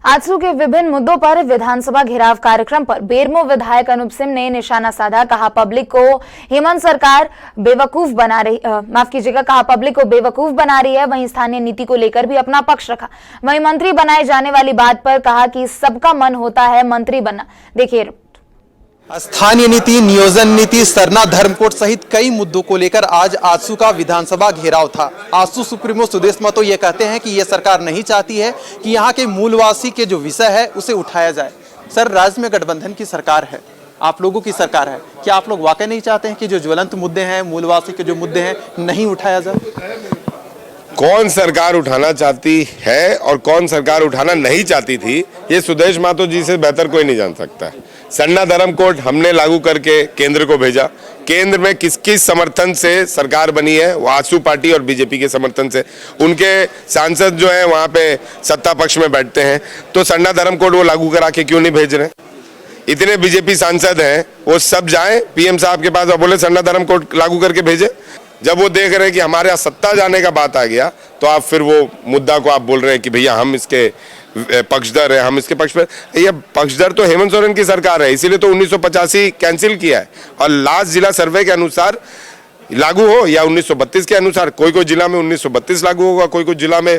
आजसू के विभिन्न मुद्दों पर विधानसभा घेराव कार्यक्रम पर बेरमो विधायक अनूप सिंह ने निशाना साधा। कहा पब्लिक को हेमंत सरकार बेवकूफ बना रही कहा पब्लिक को बेवकूफ बना रही है। वहीं स्थानीय नीति को लेकर भी अपना पक्ष रखा। वहीं मंत्री बनाए जाने वाली बात पर कहा कि सबका मन होता है मंत्री बनना। देखिए, स्थानीय नीति, नियोजन नीति, सरना धर्मकोड सहित कई मुद्दों को लेकर आज आजसू का विधानसभा घेराव था। आजसू सुप्रीमो सुदेश महतो ये कहते हैं कि ये सरकार नहीं चाहती है कि यहाँ के मूलवासी के जो विषय है उसे उठाया जाए। सर, राज्य में गठबंधन की सरकार है, आप लोगों की सरकार है, क्या आप लोग वाकई नहीं चाहते हैं कि जो ज्वलंत मुद्दे हैं, मूलवासी के जो मुद्दे हैं, नहीं उठाया जाए? कौन सरकार उठाना चाहती है और कौन सरकार उठाना नहीं चाहती थी, ये सुदेश महतो जी से बेहतर कोई नहीं जान सकता है। सरना धर्म कोड हमने लागू करके केंद्र को भेजा। केंद्र में किस किस समर्थन से सरकार बनी है? वो आजसू पार्टी और बीजेपी के समर्थन से। उनके सांसद जो है वहाँ पे सत्ता पक्ष में बैठते हैं, तो सरना धर्म कोड वो लागू करा के क्यों नहीं भेज रहे? इतने बीजेपी सांसद हैं, वो सब जाएं पीएम साहब के पास और बोले सरना धर्म कोड लागू करके भेजे। जब वो देख रहे हैं कि हमारे यहाँ सत्ता जाने का बात आ गया, तो आप फिर वो मुद्दा को आप बोल रहे हैं कि भैया हम इसके पक्षधर है, हम इसके पक्ष पर। ये पक्षधर तो हेमंत सोरेन की सरकार है, इसीलिए तो 1985 कैंसिल किया है। और लास्ट जिला सर्वे के अनुसार लागू हो या 1932 के अनुसार, कोई जिला में 1932 लागू होगा, कोई जिला में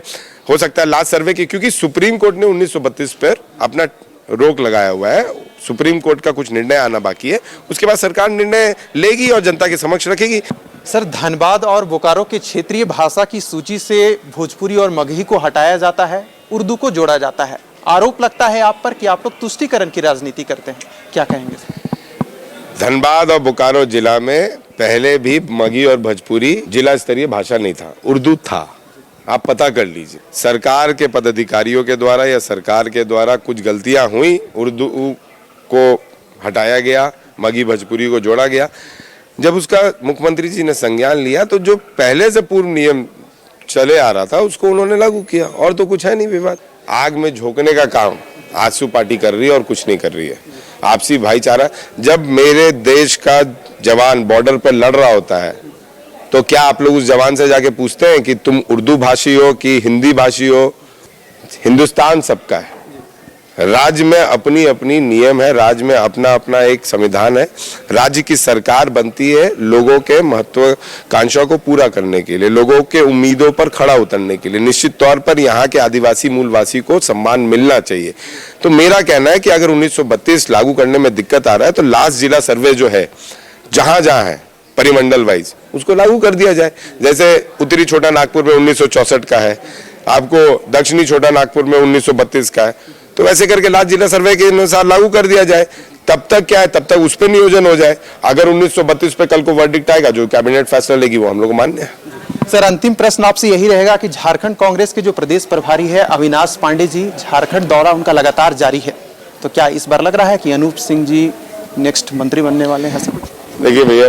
हो सकता है लास्ट सर्वे की, क्योंकि सुप्रीम कोर्ट ने 1932 पर अपना रोक लगाया हुआ है। सुप्रीम कोर्ट का कुछ निर्णय आना बाकी है, उसके बाद सरकार निर्णय लेगी और जनता के समक्ष रखेगी। सर, धनबाद और बोकारो के क्षेत्रीय भाषा की सूची से भोजपुरी और मगही को हटाया जाता है, उर्दू को जोड़ा जाता है। आरोप लगता है आप पर कि आप लोग तुष्टीकरण की राजनीति करते हैं, क्या कहेंगे? धनबाद और बोकारो जिला में पहले भी मगही और भोजपुरी जिला स्तरीय भाषा नहीं था, उर्दू था। आप पता कर लीजिए, सरकार के पदाधिकारियों के द्वारा या सरकार के द्वारा कुछ गलतियां हुई, उर्दू को हटाया गया, मगही भोजपुरी को जोड़ा गया। जब उसका मुख्यमंत्री जी ने संज्ञान लिया, तो जो पहले से पूर्व नियम चले आ रहा था उसको उन्होंने लागू किया, और तो कुछ है नहीं विवाद। आग में झोंकने का काम आजसू पार्टी कर रही है और कुछ नहीं कर रही है। आपसी भाईचारा, जब मेरे देश का जवान बॉर्डर पर लड़ रहा होता है, तो क्या आप लोग उस जवान से जाके पूछते हैं कि तुम उर्दू भाषी हो कि हिंदी भाषी हो? हिंदुस्तान सबका है, राज्य में अपनी अपनी नियम है, राज्य में अपना अपना एक संविधान है। राज्य की सरकार बनती है लोगों के महत्वाकांक्षा को पूरा करने के लिए, लोगों के उम्मीदों पर खड़ा उतरने के लिए। निश्चित तौर पर यहाँ के आदिवासी मूलवासी को सम्मान मिलना चाहिए। तो मेरा कहना है कि अगर 1932 लागू करने में दिक्कत आ रहा है, तो लास्ट जिला सर्वे जो है, जहां जहां है परिमंडल वाइज, उसको लागू कर दिया जाए। जैसे उत्तरी छोटा नागपुर में 1964 का है, आपको दक्षिणी छोटा नागपुर में 1932 का है, तो वैसे करके लास्ट जिला सर्वे के अनुसार लागू कर दिया जाए। तब तक क्या है, तब तक उस पर नियोजन हो जाए। अगर 1932 पे कल को वर्डिक्ट आएगा, जो कैबिनेट फैसला लेगी, वो हम लोग मान्य है। सर, अंतिम प्रश्न आपसे यही रहेगा कि झारखंड कांग्रेस के जो प्रदेश प्रभारी है अविनाश पांडे जी, झारखंड दौरा उनका लगातार जारी है, तो क्या इस बार लग रहा है कि अनूप सिंह जी नेक्स्ट मंत्री बनने वाले हैं? देखिए भैया,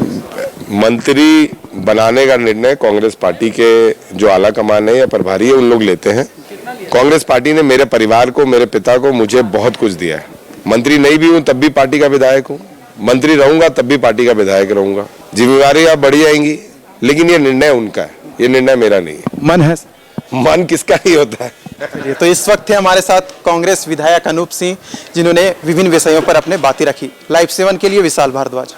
मंत्री बनाने का निर्णय कांग्रेस पार्टी के जो आला कमान है या प्रभारी है, उन लोग लेते हैं। कांग्रेस पार्टी ने मेरे परिवार को, मेरे पिता को, मुझे बहुत कुछ दिया है। मंत्री नहीं भी हूं तब भी पार्टी का विधायक हूं, मंत्री रहूंगा तब भी पार्टी का विधायक रहूंगा। जिम्मेवारी आप बढ़ी आएंगी, लेकिन ये निर्णय उनका है, ये निर्णय मेरा नहीं है। मन है, मन किसका ही होता है। तो इस वक्त थे हमारे साथ कांग्रेस विधायक अनूप सिंह, जिन्होंने विभिन्न विषयों पर अपने बातें रखी। लाइव 7 के लिए विशाल भारद्वाज।